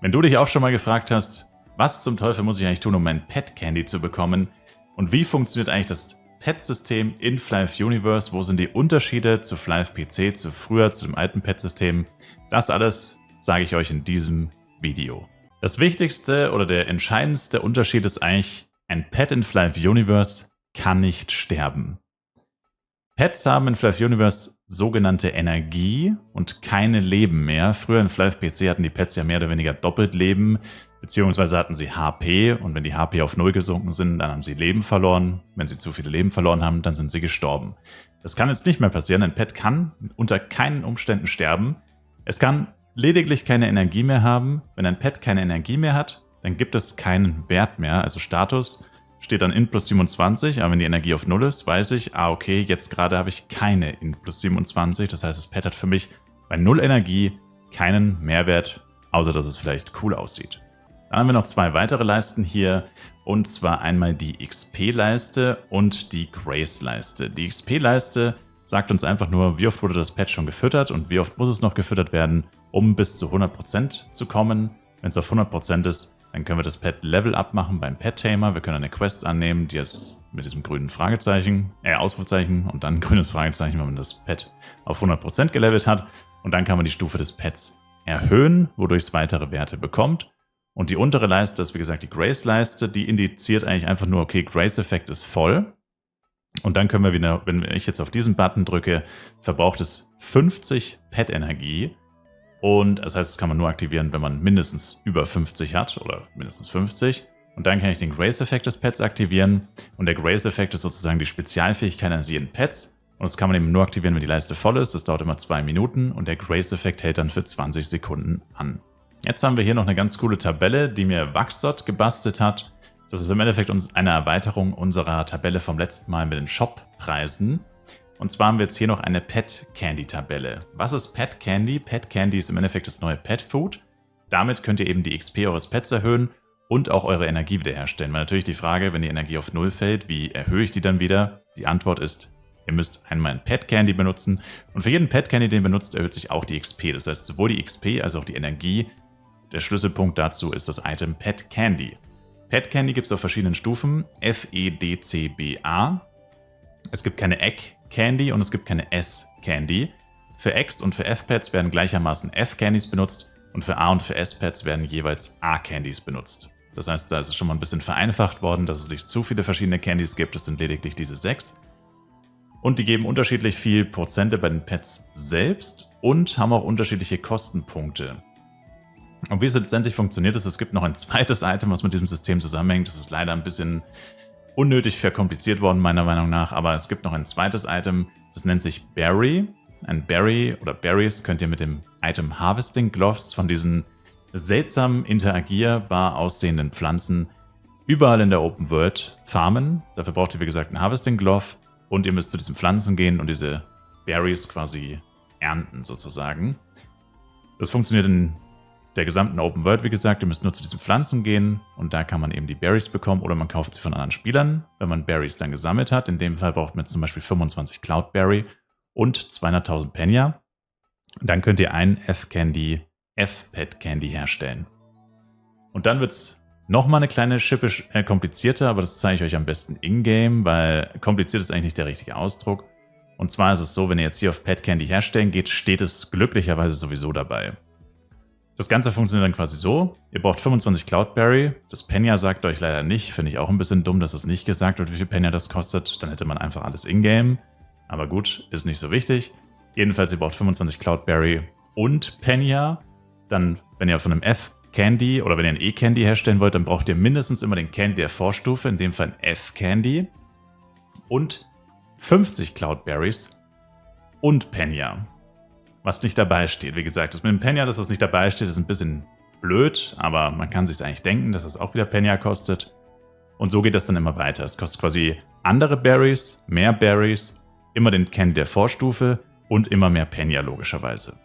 Wenn du dich auch schon mal gefragt hast, was zum Teufel muss ich eigentlich tun, um mein Pet Candy zu bekommen und wie funktioniert eigentlich das Pet-System in Flyve Universe, wo sind die Unterschiede zu Flyve PC, zu früher, zu dem alten Pet-System, das alles sage ich euch in diesem Video. Das wichtigste oder der entscheidendste Unterschied ist eigentlich, ein Pet in Flyve Universe kann nicht sterben. Pets haben in Flyve Universe sogenannte Energie und keine Leben mehr. Früher in Flyve PC hatten die Pets ja mehr oder weniger doppelt Leben, beziehungsweise hatten sie HP und wenn die HP auf 0 gesunken sind, dann haben sie Leben verloren. Wenn sie zu viele Leben verloren haben, dann sind sie gestorben. Das kann jetzt nicht mehr passieren. Ein Pet kann unter keinen Umständen sterben. Es kann lediglich keine Energie mehr haben. Wenn ein Pet keine Energie mehr hat, dann gibt es keinen Wert mehr, also Status steht dann int plus 27, aber wenn die Energie auf 0 ist, weiß ich, okay, jetzt gerade habe ich keine int plus 27, das heißt, das Pet hat für mich bei 0 Energie keinen Mehrwert, außer dass es vielleicht cool aussieht. Dann haben wir noch zwei weitere Leisten hier, und zwar einmal die XP-Leiste und die Grace-Leiste. Die XP-Leiste sagt uns einfach nur, wie oft wurde das Pet schon gefüttert und wie oft muss es noch gefüttert werden, um bis zu 100% zu kommen. Wenn es auf 100% ist, dann können wir das Pet Level Up machen beim Pet Tamer. Wir können eine Quest annehmen, die ist mit diesem grünen Fragezeichen, Ausrufezeichen und dann ein grünes Fragezeichen, wenn man das Pet auf 100% gelevelt hat. Und dann kann man die Stufe des Pets erhöhen, wodurch es weitere Werte bekommt. Und die untere Leiste ist, wie gesagt, die Grace-Leiste. Die indiziert eigentlich einfach nur, okay, Grace-Effekt ist voll. Und dann können wir wieder, wenn ich jetzt auf diesen Button drücke, verbraucht es 50 Pet-Energie. Und das heißt, das kann man nur aktivieren, wenn man mindestens über 50 hat oder mindestens 50. Und dann kann ich den Grace-Effekt des Pets aktivieren. Und der Grace-Effekt ist sozusagen die Spezialfähigkeit eines jeden Pets. Und das kann man eben nur aktivieren, wenn die Leiste voll ist. Das dauert immer 2 Minuten und der Grace-Effekt hält dann für 20 Sekunden an. Jetzt haben wir hier noch eine ganz coole Tabelle, die mir Waxot gebastelt hat. Das ist im Endeffekt eine Erweiterung unserer Tabelle vom letzten Mal mit den Shop-Preisen. Und zwar haben wir jetzt hier noch eine Pet Candy Tabelle. Was ist Pet Candy? Pet Candy ist im Endeffekt das neue Pet Food. Damit könnt ihr eben die XP eures Pets erhöhen und auch eure Energie wiederherstellen. Weil natürlich die Frage, wenn die Energie auf 0 fällt, wie erhöhe ich die dann wieder? Die Antwort ist, ihr müsst einmal ein Pet Candy benutzen. Und für jeden Pet Candy, den ihr benutzt, erhöht sich auch die XP. Das heißt, sowohl die XP als auch die Energie. Der Schlüsselpunkt dazu ist das Item Pet Candy. Pet Candy gibt es auf verschiedenen Stufen. FEDCBA. Es gibt keine Egg Candy und es gibt keine S-Candy. Für X und für F-Pads werden gleichermaßen F-Candies benutzt und für A und für S-Pads werden jeweils A-Candies benutzt. Das heißt, da ist es schon mal ein bisschen vereinfacht worden, dass es nicht zu viele verschiedene Candies gibt. Es sind lediglich diese 6. Und die geben unterschiedlich viel Prozente bei den Pets selbst und haben auch unterschiedliche Kostenpunkte. Und wie es letztendlich funktioniert ist, es gibt noch ein zweites Item, was mit diesem System zusammenhängt. Das ist leider ein bisschen unnötig verkompliziert worden, meiner Meinung nach, aber es gibt noch ein zweites Item, das nennt sich Berry. Ein Berry oder Berries könnt ihr mit dem Item Harvesting Gloves von diesen seltsam interagierbar aussehenden Pflanzen überall in der Open World farmen. Dafür braucht ihr, wie gesagt, einen Harvesting Glove und ihr müsst zu diesen Pflanzen gehen und diese Berries quasi ernten, sozusagen. Das funktioniert in der gesamten Open World, wie gesagt. Ihr müsst nur zu diesen Pflanzen gehen und da kann man eben die Berries bekommen oder man kauft sie von anderen Spielern, wenn man Berries dann gesammelt hat. In dem Fall braucht man zum Beispiel 25 Cloudberry und 200.000 Penya. Dann könnt ihr einen F-Pet Candy herstellen. Und dann wird es nochmal eine kleine Schippe komplizierter, aber das zeige ich euch am besten in-game, weil kompliziert ist eigentlich nicht der richtige Ausdruck. Und zwar ist es so, wenn ihr jetzt hier auf Pet Candy herstellen geht, steht es glücklicherweise sowieso dabei. Das Ganze funktioniert dann quasi so, ihr braucht 25 Cloudberry, das Penya sagt euch leider nicht, finde ich auch ein bisschen dumm, dass es nicht gesagt wird, wie viel Penya das kostet, dann hätte man einfach alles in-game, aber gut, ist nicht so wichtig. Jedenfalls, ihr braucht 25 Cloudberry und Penya, dann, wenn ihr von einem F-Candy oder wenn ihr einen E-Candy herstellen wollt, dann braucht ihr mindestens immer den Candy der Vorstufe, in dem Fall ein F-Candy und 50 Cloudberries und Penya. Was nicht dabei steht. Wie gesagt, das mit dem Penya, dass das nicht dabei steht, ist ein bisschen blöd, aber man kann sich eigentlich denken, dass das auch wieder Penya kostet. Und so geht das dann immer weiter. Es kostet quasi andere Berries, mehr Berries, immer den Candy der Vorstufe und immer mehr Penya logischerweise.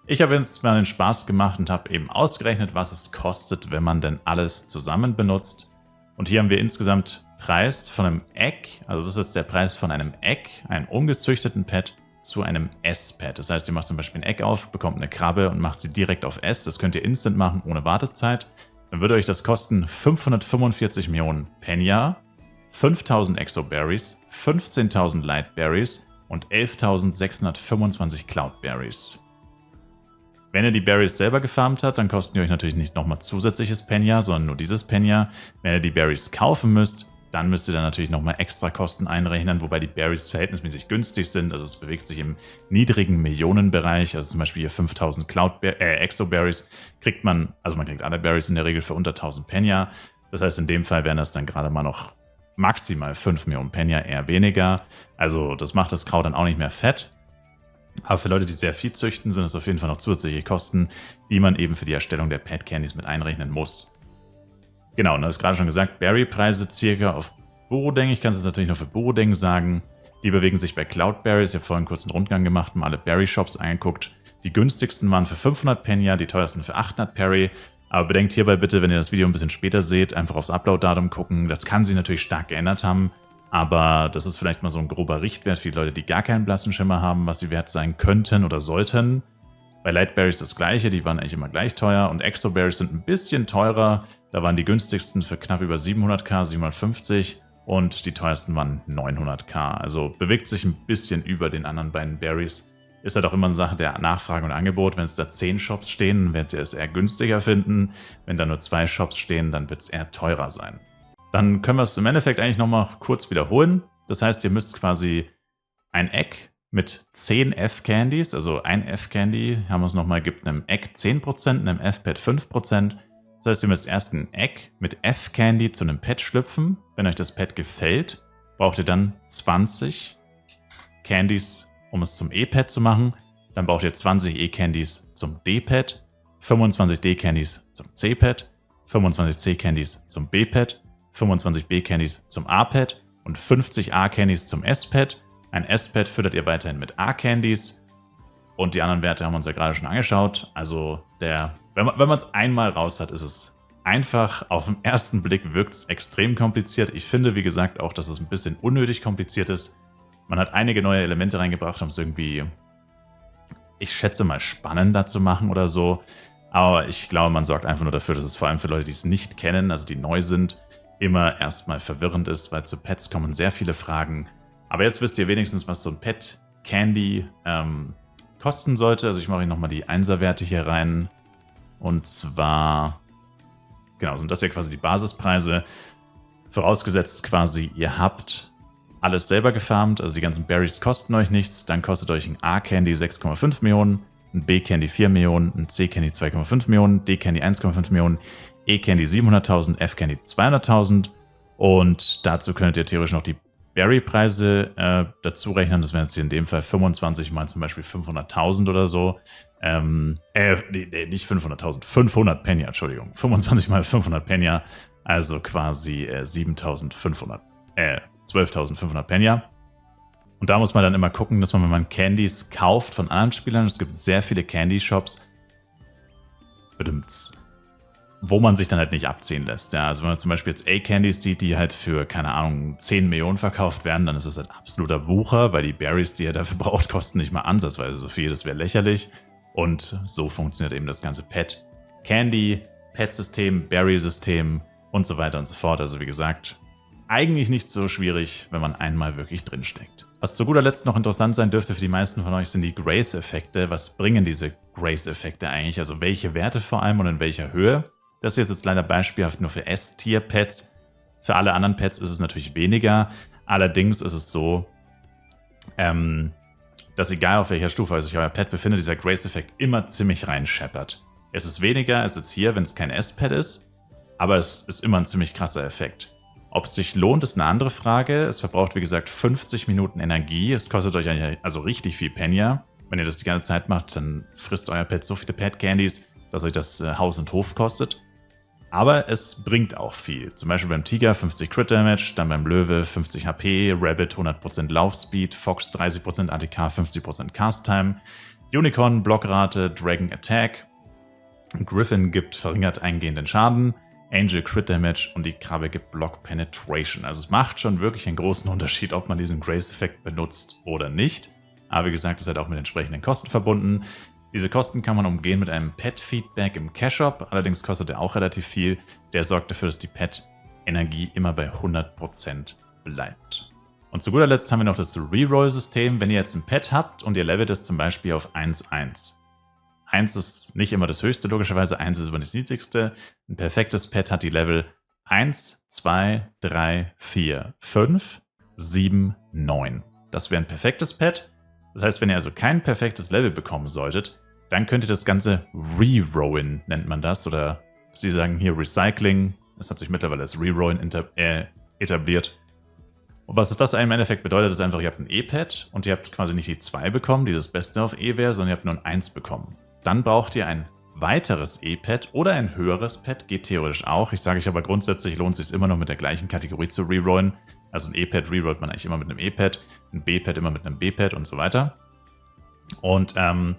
Ich habe jetzt mal den Spaß gemacht und habe eben ausgerechnet, was es kostet, wenn man denn alles zusammen benutzt. Und hier haben wir insgesamt Preis von einem Egg, also das ist jetzt der Preis von einem Egg, einem ungezüchteten Pet, zu einem S-Pet. Das heißt, ihr macht zum Beispiel ein Egg auf, bekommt eine Krabbe und macht sie direkt auf S. Das könnt ihr instant machen, ohne Wartezeit. Dann würde euch das kosten 545 Millionen Penya, 5000 Exoberries, 15.000 Lightberries und 11.625 Cloudberries. Wenn ihr die Berries selber gefarmt habt, dann kosten die euch natürlich nicht nochmal zusätzliches Penya, sondern nur dieses Penya. Wenn ihr die Berries kaufen müsst, dann müsst ihr dann natürlich nochmal extra Kosten einrechnen, wobei die Berries verhältnismäßig günstig sind. Also es bewegt sich im niedrigen Millionenbereich. Also zum Beispiel hier 5000 Exoberries kriegt man, also man kriegt alle Berries in der Regel für unter 1000 Penya. Das heißt, in dem Fall wären das dann gerade mal noch maximal 5 Millionen Penya, eher weniger. Also das macht das Kraut dann auch nicht mehr fett. Aber für Leute, die sehr viel züchten, sind es auf jeden Fall noch zusätzliche Kosten, die man eben für die Erstellung der Pet Candies mit einrechnen muss. Genau, und das ist gerade schon gesagt, Berry-Preise circa auf Borodeng. Ich kann es jetzt natürlich nur für Borodeng sagen. Die bewegen sich bei Cloudberries. Ich habe vorhin kurz einen Rundgang gemacht, mal alle Berry-Shops angeguckt. Die günstigsten waren für 500 Penya, die teuersten für 800 Berry. Aber bedenkt hierbei bitte, wenn ihr das Video ein bisschen später seht, einfach aufs Upload-Datum gucken. Das kann sich natürlich stark geändert haben. Aber das ist vielleicht mal so ein grober Richtwert für die Leute, die gar keinen blassen Schimmer haben, was sie wert sein könnten oder sollten. Bei Lightberries das gleiche, die waren eigentlich immer gleich teuer. Und Exoberries sind ein bisschen teurer. Da waren die günstigsten für knapp über 700k, 750 und die teuersten waren 900k. Also bewegt sich ein bisschen über den anderen beiden Berries. Ist halt auch immer eine Sache der Nachfrage und Angebot. Wenn es da 10 Shops stehen, werdet ihr es eher günstiger finden. Wenn da nur 2 Shops stehen, dann wird es eher teurer sein. Dann können wir es im Endeffekt eigentlich nochmal kurz wiederholen. Das heißt, ihr müsst quasi ein Egg mit 10 F-Candies, also ein F-Candy, haben wir es nochmal, gibt einem Egg 10%, einem F-Pet 5%. Das heißt, ihr müsst erst ein Egg mit F-Candy zu einem Pet schlüpfen. Wenn euch das Pet gefällt, braucht ihr dann 20 Candies, um es zum E-Pet zu machen. Dann braucht ihr 20 E-Candies zum D-Pet, 25 D-Candies zum C-Pet, 25 C-Candies zum B-Pet, 25 B-Candies zum A-Pet und 50 A-Candies zum S-Pet. Ein S-Pet füttert ihr weiterhin mit A-Candies. Und die anderen Werte haben wir uns ja gerade schon angeschaut. Also wenn man es einmal raus hat, ist es einfach. Auf den ersten Blick wirkt es extrem kompliziert. Ich finde, wie gesagt, auch, dass es ein bisschen unnötig kompliziert ist. Man hat einige neue Elemente reingebracht, um es irgendwie, ich schätze mal, spannender zu machen oder so. Aber ich glaube, man sorgt einfach nur dafür, dass es vor allem für Leute, die es nicht kennen, also die neu sind, immer erstmal verwirrend ist, weil zu Pets kommen sehr viele Fragen. Aber jetzt wisst ihr wenigstens, was so ein Pet Candy kosten sollte. Also ich mache hier nochmal die 1er-Werte hier rein. Und zwar, genau, sind das hier quasi die Basispreise. Vorausgesetzt quasi, ihr habt alles selber gefarmt, also die ganzen Berries kosten euch nichts. Dann kostet euch ein A-Candy 6,5 Millionen, ein B-Candy 4 Millionen, ein C-Candy 2,5 Millionen, D-Candy 1,5 Millionen, E-Candy 700.000, F-Candy 200.000. Und dazu könntet ihr theoretisch noch die Berry-Preise dazu rechnen. Das wären jetzt hier in dem Fall 25 mal zum Beispiel 500.000 oder so. Nicht 500.000, 500 Penya, Entschuldigung. 25 mal 500 Penya, also quasi 12.500 Penya. Und da muss man dann immer gucken, dass man, wenn man Candies kauft von anderen Spielern, es gibt sehr viele Candy-Shops, wo man sich dann halt nicht abziehen lässt. Ja, also wenn man zum Beispiel jetzt A-Candies sieht, die halt für, keine Ahnung, 10 Millionen verkauft werden, dann ist das halt absoluter Wucher, weil die Berries, die er dafür braucht, kosten nicht mal ansatzweise so viel. Das wäre lächerlich. Und so funktioniert eben das ganze Pet Candy, Pet-System, Berry-System und so weiter und so fort. Also wie gesagt, eigentlich nicht so schwierig, wenn man einmal wirklich drinsteckt. Was zu guter Letzt noch interessant sein dürfte für die meisten von euch, sind die Grace-Effekte. Was bringen diese Grace-Effekte eigentlich? Also welche Werte vor allem und in welcher Höhe? Das hier ist jetzt leider beispielhaft nur für S-Tier-Pets. Für alle anderen Pets ist es natürlich weniger. Allerdings ist es so, dass egal auf welcher Stufe sich euer Pet befindet, dieser Grace-Effekt immer ziemlich reinscheppert. Es ist weniger als jetzt hier, wenn es kein S-Pet ist, aber es ist immer ein ziemlich krasser Effekt. Ob es sich lohnt, ist eine andere Frage. Es verbraucht, wie gesagt, 50 Minuten Energie. Es kostet euch also richtig viel Penya. Wenn ihr das die ganze Zeit macht, dann frisst euer Pet so viele Pet-Candies, dass euch das Haus und Hof kostet. Aber es bringt auch viel. Zum Beispiel beim Tiger 50 Crit Damage, dann beim Löwe 50 HP, Rabbit 100% Laufspeed, Fox 30% ATK, 50% Cast Time, Unicorn Blockrate, Dragon Attack, Griffin gibt verringert eingehenden Schaden, Angel Crit Damage und die Krabbe gibt Block Penetration. Also es macht schon wirklich einen großen Unterschied, ob man diesen Grace-Effekt benutzt oder nicht. Aber wie gesagt, ist halt auch mit entsprechenden Kosten verbunden. Diese Kosten kann man umgehen mit einem Pet-Feedback im Cash-Shop, allerdings kostet er auch relativ viel. Der sorgt dafür, dass die Pet-Energie immer bei 100% bleibt. Und zu guter Letzt haben wir noch das Reroll-System. Wenn ihr jetzt ein Pet habt und ihr levelt es zum Beispiel auf 1,1. 1 ist nicht immer das höchste, logischerweise 1 ist immer das niedrigste. Ein perfektes Pet hat die Level 1, 2, 3, 4, 5, 7, 9. Das wäre ein perfektes Pet. Das heißt, wenn ihr also kein perfektes Level bekommen solltet, dann könnt ihr das Ganze Rerollen, nennt man das. Oder sie sagen hier Recycling. Das hat sich mittlerweile als Rerollen etabliert. Und was das im Endeffekt bedeutet, ist einfach, ihr habt ein E-Pet und ihr habt quasi nicht die 2 bekommen, die das Beste auf E wäre, sondern ihr habt nur ein 1 bekommen. Dann braucht ihr ein weiteres E-Pet oder ein höheres Pet, geht theoretisch auch. Ich sage euch aber grundsätzlich, lohnt es sich immer noch mit der gleichen Kategorie zu rerollen. Also ein E-Pet rerollt man eigentlich immer mit einem E-Pet, ein B-Pet immer mit einem B-Pet und so weiter. Und dann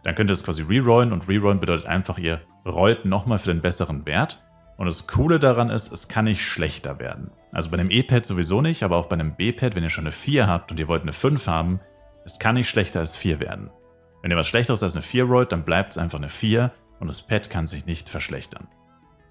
könnt ihr das quasi rerollen und rerollen bedeutet einfach, ihr rollt nochmal für den besseren Wert. Und das Coole daran ist, es kann nicht schlechter werden. Also bei einem E-Pad sowieso nicht, aber auch bei einem B-Pad, wenn ihr schon eine 4 habt und ihr wollt eine 5 haben, es kann nicht schlechter als 4 werden. Wenn ihr was Schlechteres als eine 4 rollt, dann bleibt es einfach eine 4 und das Pad kann sich nicht verschlechtern.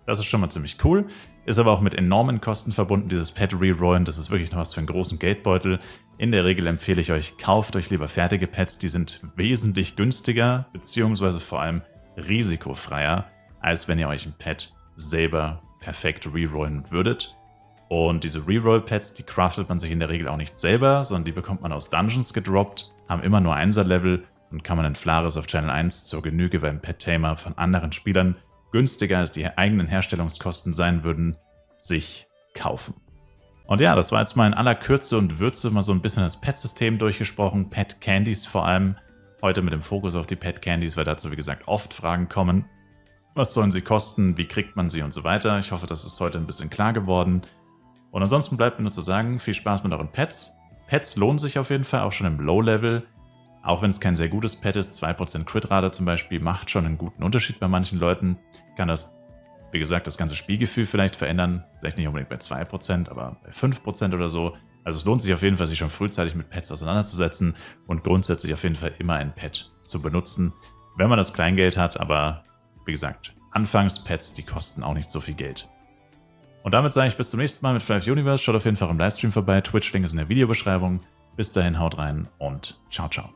Das ist schon mal ziemlich cool, ist aber auch mit enormen Kosten verbunden, dieses Pad rerollen. Das ist wirklich noch was für einen großen Geldbeutel. In der Regel empfehle ich euch, kauft euch lieber fertige Pads, die sind wesentlich günstiger, beziehungsweise vor allem risikofreier, als wenn ihr euch ein Pad selber perfekt rerollen würdet. Und diese Reroll-Pads, die craftet man sich in der Regel auch nicht selber, sondern die bekommt man aus Dungeons gedroppt, haben immer nur 1er-Level und kann man in Flaris auf Channel 1 zur Genüge beim Pet-Tamer von anderen Spielern günstiger als die eigenen Herstellungskosten sein würden, sich kaufen. Und ja, das war jetzt mal in aller Kürze und Würze mal so ein bisschen das Pet-System durchgesprochen, Pet-Candies vor allem. Heute mit dem Fokus auf die Pet-Candies, weil dazu wie gesagt oft Fragen kommen. Was sollen sie kosten, wie kriegt man sie und so weiter. Ich hoffe, das ist heute ein bisschen klar geworden. Und ansonsten bleibt mir nur zu sagen, viel Spaß mit euren Pets. Pets lohnen sich auf jeden Fall, auch schon im Low-Level. Auch wenn es kein sehr gutes Pet ist, 2% Crit-Rate zum Beispiel, macht schon einen guten Unterschied bei manchen Leuten. Kann das, wie gesagt, das ganze Spielgefühl vielleicht verändern. Vielleicht nicht unbedingt bei 2%, aber bei 5% oder so. Also es lohnt sich auf jeden Fall, sich schon frühzeitig mit Pets auseinanderzusetzen und grundsätzlich auf jeden Fall immer ein Pet zu benutzen, wenn man das Kleingeld hat. Aber wie gesagt, Anfangs-Pets, die kosten auch nicht so viel Geld. Und damit sage ich bis zum nächsten Mal mit Flive Universe. Schaut auf jeden Fall im Livestream vorbei. Twitch-Link ist in der Videobeschreibung. Bis dahin, haut rein und ciao, ciao.